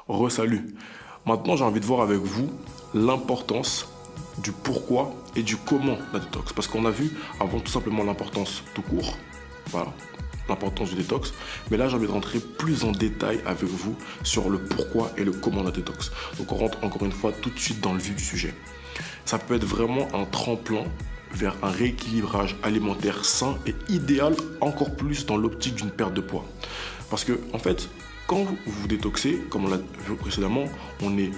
Re-salut. Maintenant, j'ai envie de voir avec vous l'importance du pourquoi et du comment de la détox. Parce qu'on a vu avant tout simplement l'importance tout court. Voilà, l'importance du détox. Mais là, j'ai envie de rentrer plus en détail avec vous sur le pourquoi et le comment de la détox. Donc, on rentre encore une fois tout de suite dans le vif du sujet. Ça peut être vraiment un tremplin vers un rééquilibrage alimentaire sain et idéal encore plus dans l'optique d'une perte de poids. Parce que, en fait, quand vous vous détoxez, comme on l'a vu précédemment, on est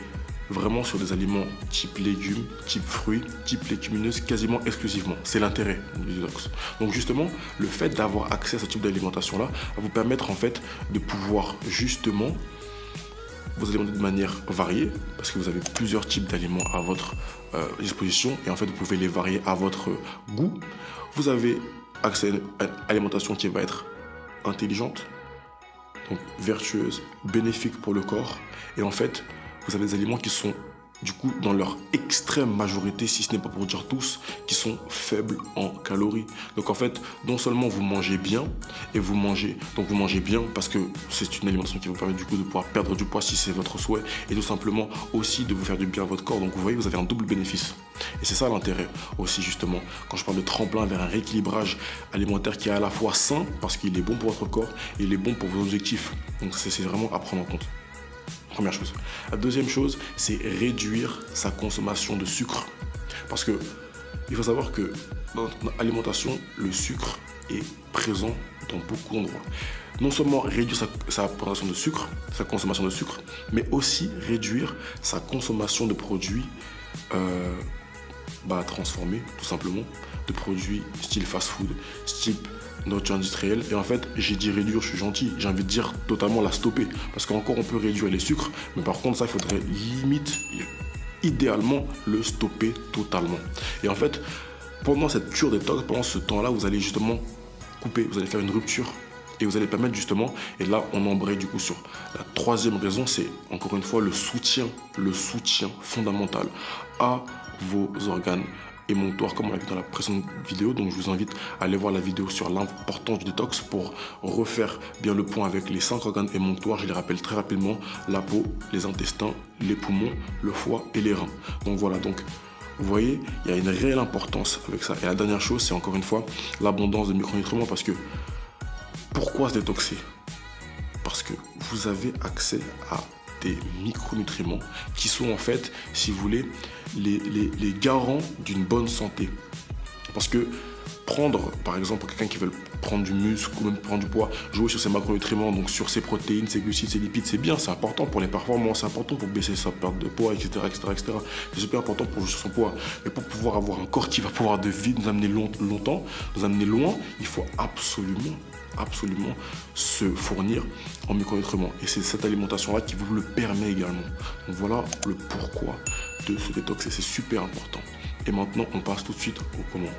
vraiment sur des aliments type légumes, type fruits, type légumineuses, quasiment exclusivement. C'est l'intérêt du détox. Donc justement, le fait d'avoir accès à ce type d'alimentation-là va vous permettre en fait de pouvoir justement vous alimenter de manière variée, parce que vous avez plusieurs types d'aliments à votre disposition, et en fait vous pouvez les varier à votre goût. Vous avez accès à une alimentation qui va être intelligente, donc vertueuse, bénéfique pour le corps, et en fait vous avez des aliments qui sont du coup dans leur extrême majorité, si ce n'est pas pour dire tous, qui sont faibles en calories. Donc en fait, non seulement vous mangez bien, et vous mangez bien parce que c'est une alimentation qui vous permet du coup de pouvoir perdre du poids si c'est votre souhait, et tout simplement aussi de vous faire du bien à votre corps. Donc vous voyez, vous avez un double bénéfice. Et c'est ça l'intérêt aussi justement, quand je parle de tremplin vers un rééquilibrage alimentaire qui est à la fois sain, parce qu'il est bon pour votre corps, et il est bon pour vos objectifs. Donc c'est vraiment à prendre en compte. Première chose. La deuxième chose, c'est réduire sa consommation de sucre. Parce que il faut savoir que dans notre alimentation, le sucre est présent dans beaucoup d'endroits. Non seulement réduire sa consommation de sucre, mais aussi réduire sa consommation de produits transformés, tout simplement, de produits style fast-food, type nourriture industrielle. Et en fait, j'ai dit réduire, je suis gentil, j'ai envie de dire totalement la stopper, parce qu'encore on peut réduire les sucres, mais par contre ça, il faudrait limite, idéalement, le stopper totalement. Et en fait, pendant cette cure détox, pendant ce temps-là, vous allez justement couper, vous allez faire une rupture, et vous allez permettre justement, et là on embraye du coup sur la troisième raison, c'est encore une fois le soutien fondamental à vos organes émonctoires, comme on l'a vu dans la précédente vidéo. Donc je vous invite à aller voir la vidéo sur l'importance du détox pour refaire bien le point avec les 5 organes émonctoires. Je les rappelle très rapidement: la peau, les intestins, les poumons, le foie et les reins. Donc voilà, donc vous voyez, il y a une réelle importance avec ça. Et la dernière chose, c'est encore une fois l'abondance de micronutriments. Parce que pourquoi se détoxer? Parce que vous avez accès à des micronutriments qui sont en fait, si vous voulez, les garants d'une bonne santé. Parce que prendre, par exemple, pour quelqu'un qui veut prendre du muscle ou même prendre du poids, jouer sur ses macronutriments, donc sur ses protéines, ses glucides, ses lipides, c'est bien, c'est important pour les performances, c'est important pour baisser sa perte de poids, etc. C'est super important pour jouer sur son poids. Mais pour pouvoir avoir un corps qui va pouvoir de vie nous amener longtemps, nous amener loin, il faut absolument se fournir en micronutriments. Et c'est cette alimentation-là qui vous le permet également. Donc voilà le pourquoi de ce détox, et c'est super important. Et maintenant, on passe tout de suite au comment.